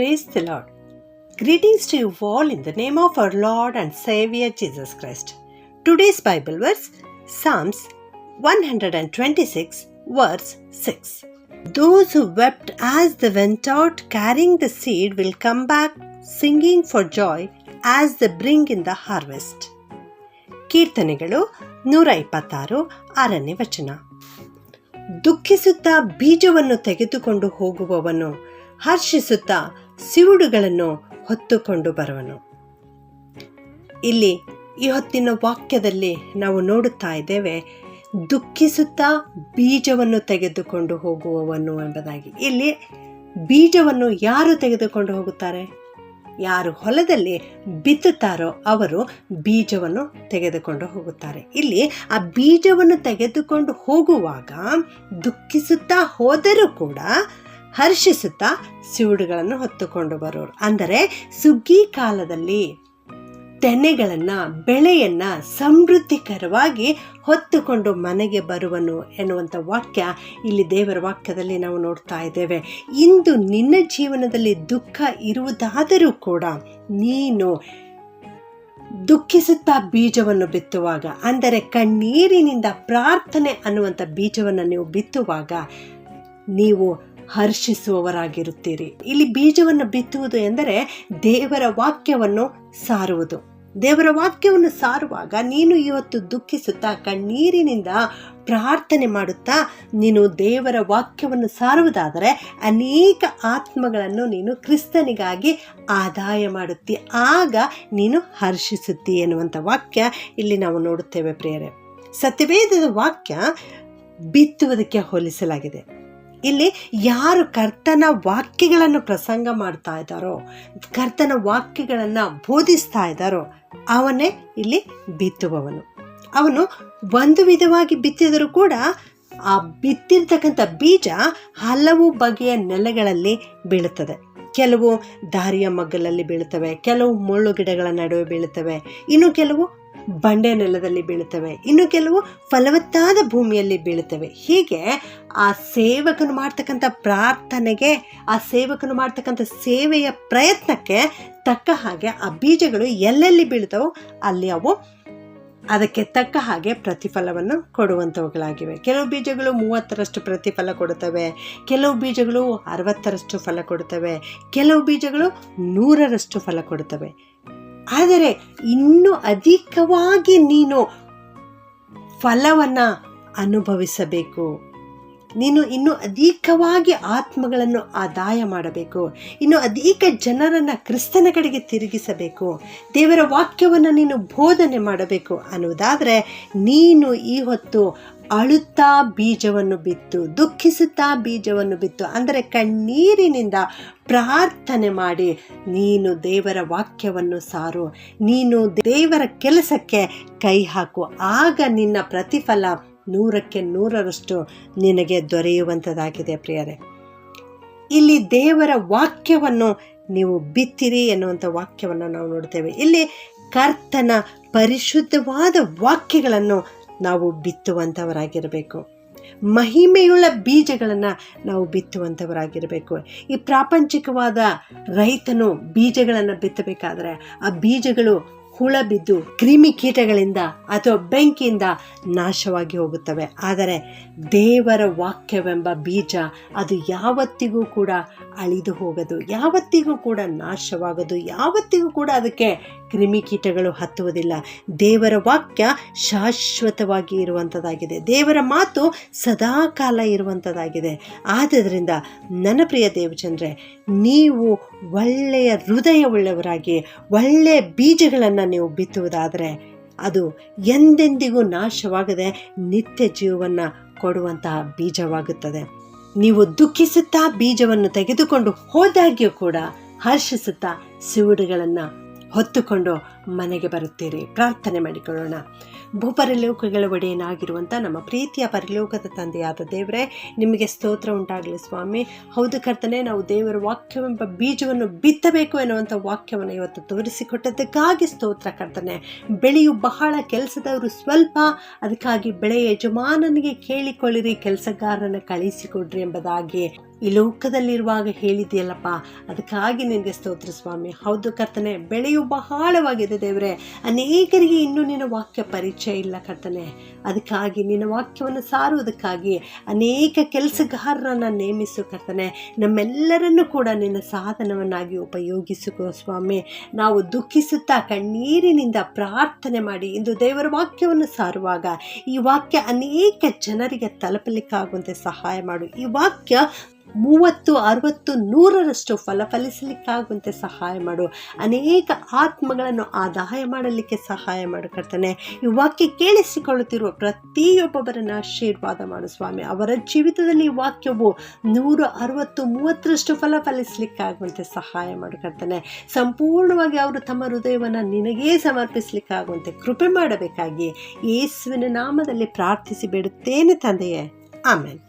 Praise the Lord. Greetings to you all in the name of our Lord and Savior Jesus Christ. Today's Bible verse, Psalms 126 verse 6. Those who wept as they went out carrying the seed will come back singing for joy as they bring in the harvest. ಕೀರ್ತನೆಗಳು 126 6ನೇ ವಚನ. ದುಃಖಿಸುತ್ತಾ ಬೀಜವನ್ನು ತೆಗೆದುಕೊಂಡು ಹೋಗುವವನು ಹರ್ಷಿಸುತ್ತಾ ಸಿವುಡುಗಳನ್ನು ಹೊತ್ತುಕೊಂಡು ಬರುವನು. ಇಲ್ಲಿ ಈ ಹೊತ್ತಿನ ವಾಕ್ಯದಲ್ಲಿ ನಾವು ನೋಡುತ್ತಾ ಇದ್ದೇವೆ, ದುಃಖಿಸುತ್ತಾ ಬೀಜವನ್ನು ತೆಗೆದುಕೊಂಡು ಹೋಗುವವನು ಎಂಬುದಾಗಿ. ಇಲ್ಲಿ ಬೀಜವನ್ನು ಯಾರು ತೆಗೆದುಕೊಂಡು ಹೋಗುತ್ತಾರೆ? ಯಾರು ಹೊಲದಲ್ಲಿ ಬಿತ್ತುತ್ತಾರೋ ಅವರು ಬೀಜವನ್ನು ತೆಗೆದುಕೊಂಡು ಹೋಗುತ್ತಾರೆ. ಇಲ್ಲಿ ಆ ಬೀಜವನ್ನು ತೆಗೆದುಕೊಂಡು ಹೋಗುವಾಗ ದುಃಖಿಸುತ್ತಾ ಹೋದರೂ ಕೂಡ ಹರ್ಷಿಸುತ್ತಾ ಸಿವುಡುಗಳನ್ನು ಹೊತ್ತುಕೊಂಡು ಬರೋರು. ಅಂದರೆ ಸುಗ್ಗಿ ಕಾಲದಲ್ಲಿ ತೆನೆಗಳನ್ನು, ಬೆಳೆಯನ್ನು ಸಮೃದ್ಧಿಕರವಾಗಿ ಹೊತ್ತುಕೊಂಡು ಮನೆಗೆ ಬರುವನು ಎನ್ನುವಂಥ ವಾಕ್ಯ ಇಲ್ಲಿ ದೇವರ ವಾಕ್ಯದಲ್ಲಿ ನಾವು ನೋಡ್ತಾ ಇದ್ದೇವೆ. ಇಂದು ನಿನ್ನ ಜೀವನದಲ್ಲಿ ದುಃಖ ಇರುವುದಾದರೂ ಕೂಡ ನೀನು ದುಃಖಿಸುತ್ತಾ ಬೀಜವನ್ನು ಬಿತ್ತುವಾಗ, ಅಂದರೆ ಕಣ್ಣೀರಿನಿಂದ ಪ್ರಾರ್ಥನೆ ಅನ್ನುವಂಥ ಬೀಜವನ್ನು ನೀವು ಬಿತ್ತುವಾಗ ನೀವು ಹರ್ಷಿಸುವವರಾಗಿರುತ್ತೀರಿ. ಇಲ್ಲಿ ಬೀಜವನ್ನು ಬಿತ್ತುವುದು ಎಂದರೆ ದೇವರ ವಾಕ್ಯವನ್ನು ಸಾರುವುದು. ದೇವರ ವಾಕ್ಯವನ್ನು ಸಾರುವಾಗ ನೀನು ಇವತ್ತು ದುಃಖಿಸುತ್ತಾ ಕಣ್ಣೀರಿನಿಂದ ಪ್ರಾರ್ಥನೆ ಮಾಡುತ್ತಾ ನೀನು ದೇವರ ವಾಕ್ಯವನ್ನು ಸಾರುವುದಾದರೆ ಅನೇಕ ಆತ್ಮಗಳನ್ನು ನೀನು ಕ್ರಿಸ್ತನಿಗಾಗಿ ಆದಾಯ ಮಾಡುತ್ತಿ, ಆಗ ನೀನು ಹರ್ಷಿಸುತ್ತಿ ಎನ್ನುವಂಥ ವಾಕ್ಯ ಇಲ್ಲಿ ನಾವು ನೋಡುತ್ತೇವೆ ಪ್ರಿಯರೇ. ಸತ್ಯವೇದದ ವಾಕ್ಯ ಬಿತ್ತುವುದಕ್ಕೆ ಹೋಲಿಸಲಾಗಿದೆ. ಇಲ್ಲಿ ಯಾರು ಕರ್ತನ ವಾಕ್ಯಗಳನ್ನು ಪ್ರಸಂಗ ಮಾಡ್ತಾ ಇದ್ದಾರೋ, ಕರ್ತನ ವಾಕ್ಯಗಳನ್ನು ಬೋಧಿಸ್ತಾ ಇದ್ದಾರೋ ಅವನೇ ಇಲ್ಲಿ ಬಿತ್ತುವವನು. ಅವನು ಒಂದು ವಿಧವಾಗಿ ಬಿತ್ತಿದರೂ ಕೂಡ ಆ ಬಿತ್ತಿರ್ತಕ್ಕಂಥ ಬೀಜ ಹಲವು ಬಗೆಯ ನೆಲೆಗಳಲ್ಲಿ ಬೀಳುತ್ತದೆ. ಕೆಲವು ದಾರಿಯ ಮಗ್ಗಲಲ್ಲಿ ಬೀಳುತ್ತವೆ, ಕೆಲವು ಮುಳ್ಳು ಗಿಡಗಳ ನಡುವೆ ಬೀಳುತ್ತವೆ, ಇನ್ನು ಕೆಲವು ಬಂಡೆ ನೆಲದಲ್ಲಿ ಬೀಳುತ್ತವೆ, ಇನ್ನು ಕೆಲವು ಫಲವತ್ತಾದ ಭೂಮಿಯಲ್ಲಿ ಬೀಳುತ್ತವೆ. ಹೀಗೆ ಆ ಸೇವಕನು ಮಾಡ್ತಕ್ಕಂಥ ಪ್ರಾರ್ಥನೆಗೆ, ಆ ಸೇವಕನು ಮಾಡ್ತಕ್ಕಂಥ ಸೇವೆಯ ಪ್ರಯತ್ನಕ್ಕೆ ತಕ್ಕ ಹಾಗೆ ಆ ಬೀಜಗಳು ಎಲ್ಲೆಲ್ಲಿ ಬೀಳ್ತವೋ ಅಲ್ಲಿ ಅವು ಅದಕ್ಕೆ ತಕ್ಕ ಹಾಗೆ ಪ್ರತಿಫಲವನ್ನು ಕೊಡುವಂಥವುಗಳಾಗಿವೆ. ಕೆಲವು ಬೀಜಗಳು 30ರಷ್ಟು ಪ್ರತಿಫಲ ಕೊಡುತ್ತವೆ, ಕೆಲವು ಬೀಜಗಳು 60ರಷ್ಟು ಫಲ ಕೊಡುತ್ತವೆ, ಕೆಲವು ಬೀಜಗಳು 100ರಷ್ಟು ಫಲ ಕೊಡುತ್ತವೆ. ಆದರೆ ಇನ್ನೂ ಅಧಿಕವಾಗಿ ನೀನು ಫಲವನ್ನು ಅನುಭವಿಸಬೇಕು, ನೀನು ಇನ್ನೂ ಅಧಿಕವಾಗಿ ಆತ್ಮಗಳನ್ನು ಆದಾಯ ಮಾಡಬೇಕು, ಇನ್ನು ಅಧಿಕ ಜನರನ್ನು ಕ್ರಿಸ್ತನ ಕಡೆಗೆ ತಿರುಗಿಸಬೇಕು, ದೇವರ ವಾಕ್ಯವನ್ನು ನೀನು ಬೋಧನೆ ಮಾಡಬೇಕು ಅನ್ನುವುದಾದರೆ ನೀನು ಈ ಹೊತ್ತು ಅಳುತ್ತಾ ಬೀಜವನ್ನು ಬಿತ್ತು, ದುಃಖಿಸುತ್ತಾ ಬೀಜವನ್ನು ಬಿತ್ತು, ಅಂದರೆ ಕಣ್ಣೀರಿನಿಂದ ಪ್ರಾರ್ಥನೆ ಮಾಡಿ ನೀನು ದೇವರ ವಾಕ್ಯವನ್ನು ಸಾರು, ನೀನು ದೇವರ ಕೆಲಸಕ್ಕೆ ಕೈ ಹಾಕು, ಆಗ ನಿನ್ನ ಪ್ರತಿಫಲ 100ಕ್ಕೆ 100ರಷ್ಟು ನಿನಗೆ ದೊರೆಯುವಂಥದ್ದಾಗಿದೆ ಪ್ರಿಯರೇ. ಇಲ್ಲಿ ದೇವರ ವಾಕ್ಯವನ್ನು ನೀವು ಬಿತ್ತಿರಿ ಎನ್ನುವಂಥ ವಾಕ್ಯವನ್ನು ನಾವು ನೋಡ್ತೇವೆ. ಇಲ್ಲಿ ಕರ್ತನ ಪರಿಶುದ್ಧವಾದ ವಾಕ್ಯಗಳನ್ನು ನಾವು ಬಿತ್ತುವಂಥವರಾಗಿರಬೇಕು, ಮಹಿಮೆಯುಳ್ಳ ಬೀಜಗಳನ್ನು ನಾವು ಬಿತ್ತುವಂಥವರಾಗಿರಬೇಕು. ಈ ಪ್ರಾಪಂಚಿಕವಾದ ರೈತನು ಬೀಜಗಳನ್ನು ಬಿತ್ತಬೇಕಾದರೆ ಆ ಬೀಜಗಳು ಹುಳ ಬಿದ್ದು ಕ್ರಿಮಿಕೀಟಗಳಿಂದ ಅಥವಾ ಬೆಂಕಿಯಿಂದ ನಾಶವಾಗಿ ಹೋಗುತ್ತವೆ. ಆದರೆ ದೇವರ ವಾಕ್ಯವೆಂಬ ಬೀಜ ಅದು ಯಾವತ್ತಿಗೂ ಕೂಡ ಅಳಿದು ಹೋಗದು, ಯಾವತ್ತಿಗೂ ಕೂಡ ನಾಶವಾಗದು, ಯಾವತ್ತಿಗೂ ಕೂಡ ಅದಕ್ಕೆ ಕ್ರಿಮಿಕೀಟಗಳು ಹತ್ತುವುದಿಲ್ಲ. ದೇವರ ವಾಕ್ಯ ಶಾಶ್ವತವಾಗಿ ಇರುವಂಥದ್ದಾಗಿದೆ, ದೇವರ ಮಾತು ಸದಾಕಾಲ ಇರುವಂಥದ್ದಾಗಿದೆ. ಆದ್ದರಿಂದ ನನ್ನ ಪ್ರಿಯ ದೇವಚಂದ್ರೆ, ನೀವು ಒಳ್ಳೆಯ ಹೃದಯವುಳ್ಳವರಾಗಿ ಒಳ್ಳೆಯ ಬೀಜಗಳನ್ನು ನೀವು ಬಿತ್ತುವುದಾದರೆ ಅದು ಎಂದೆಂದಿಗೂ ನಾಶವಾಗದೆ ನಿತ್ಯ ಜೀವವನ್ನು ಕೊಡುವಂತಹ ಬೀಜವಾಗುತ್ತದೆ. ನೀವು ದುಃಖಿಸುತ್ತಾ ಬೀಜವನ್ನು ತೆಗೆದುಕೊಂಡು ಹೋದಾಗ್ಯೂ ಕೂಡ ಹರ್ಷಿಸುತ್ತಾ ಸಿವುಡುಗಳನ್ನು ಹೊತ್ತುಕೊಂಡು ಮನೆಗೆ ಬರುತ್ತೀರಿ. ಪ್ರಾರ್ಥನೆ ಮಾಡಿಕೊಳ್ಳೋಣ. ಭೂಪರಲೋಕಗಳ ಒಡೆಯನಾಗಿರುವಂಥ ನಮ್ಮ ಪ್ರೀತಿಯ ಪರಲೋಕದ ತಂದೆಯಾದ ದೇವರೇ, ನಿಮಗೆ ಸ್ತೋತ್ರ ಉಂಟಾಗಲಿ ಸ್ವಾಮಿ. ಹೌದು ಕರ್ತನೆ, ನಾವು ದೇವರ ವಾಕ್ಯವೆಂಬ ಬೀಜವನ್ನು ಬಿತ್ತಬೇಕು ಎನ್ನುವಂಥ ವಾಕ್ಯವನ್ನು ಇವತ್ತು ತೋರಿಸಿಕೊಟ್ಟದ್ದಕ್ಕಾಗಿ ಸ್ತೋತ್ರ ಕರ್ತನೆ. ಬೆಳೆಯು ಬಹಳ, ಕೆಲಸದವರು ಸ್ವಲ್ಪ, ಅದಕ್ಕಾಗಿ ಬೆಳೆಯ ಯಜಮಾನನಿಗೆ ಕೇಳಿಕೊಳ್ಳಿರಿ, ಕೆಲಸಗಾರನ ಕಳಿಸಿಕೊಡ್ರಿ ಎಂಬುದಾಗಿ ಈ ಲೋಕದಲ್ಲಿರುವಾಗ ಹೇಳಿದೆಯಲ್ಲಪ್ಪ, ಅದಕ್ಕಾಗಿ ನಿನಗೆ ಸ್ತೋತ್ರ ಸ್ವಾಮಿ. ಹೌದು ಕರ್ತನೆ, ಬೆಳೆಯು ಬಹಳವಾಗಿದೆ ದೇವರೇ. ಅನೇಕರಿಗೆ ಇನ್ನೂ ನಿನ್ನ ವಾಕ್ಯ ಪರಿಚಯ ಇಲ್ಲ ಕರ್ತನೆ. ಅದಕ್ಕಾಗಿ ನಿನ್ನ ವಾಕ್ಯವನ್ನು ಸಾರುವುದಕ್ಕಾಗಿ ಅನೇಕ ಕೆಲಸಗಾರರನ್ನು ನೇಮಿಸು ಕರ್ತನೆ. ನಮ್ಮೆಲ್ಲರನ್ನೂ ಕೂಡ ನಿನ್ನ ಸಾಧನವನ್ನಾಗಿ ಉಪಯೋಗಿಸಿಕೋ ಸ್ವಾಮಿ. ನಾವು ದುಃಖಿಸುತ್ತಾ ಕಣ್ಣೀರಿನಿಂದ ಪ್ರಾರ್ಥನೆ ಮಾಡಿ ಇಂದು ದೇವರ ವಾಕ್ಯವನ್ನು ಸಾರುವಾಗ ಈ ವಾಕ್ಯ ಅನೇಕ ಜನರಿಗೆ ತಲುಪಲಿಕ್ಕಾಗುವಂತೆ ಸಹಾಯ ಮಾಡು. ಈ ವಾಕ್ಯ 30, 60, 100ರಷ್ಟು ಫಲಿಸಲಿಕ್ಕಾಗುವಂತೆ ಸಹಾಯ ಮಾಡು. ಅನೇಕ ಆತ್ಮಗಳನ್ನು ಆದಾಯ ಮಾಡಲಿಕ್ಕೆ ಸಹಾಯ ಮಾಡು ಕರ್ತನೆ. ಈ ವಾಕ್ಯ ಕೇಳಿಸಿಕೊಳ್ಳುತ್ತಿರುವ ಪ್ರತಿಯೊಬ್ಬೊಬ್ಬರನ್ನು ಆಶೀರ್ವಾದ ಮಾಡು ಸ್ವಾಮಿ. ಅವರ ಜೀವಿತದಲ್ಲಿ ಈ ವಾಕ್ಯವು 100, 60, 30ರಷ್ಟು ಫಲಿಸಲಿಕ್ಕಾಗುವಂತೆ ಸಹಾಯ ಮಾಡು ಕರ್ತನೆ. ಸಂಪೂರ್ಣವಾಗಿ ಅವರು ತಮ್ಮ ಹೃದಯವನ್ನು ನಿನಗೇ ಸಮರ್ಪಿಸಲಿಕ್ಕಾಗುವಂತೆ ಕೃಪೆ ಮಾಡಬೇಕಾಗಿ ಯೇಸುವಿನ ನಾಮದಲ್ಲಿ ಪ್ರಾರ್ಥಿಸಿ ಬೇಡುತ್ತೇನೆ ತಂದೆಯೇ. ಆಮೆನ್.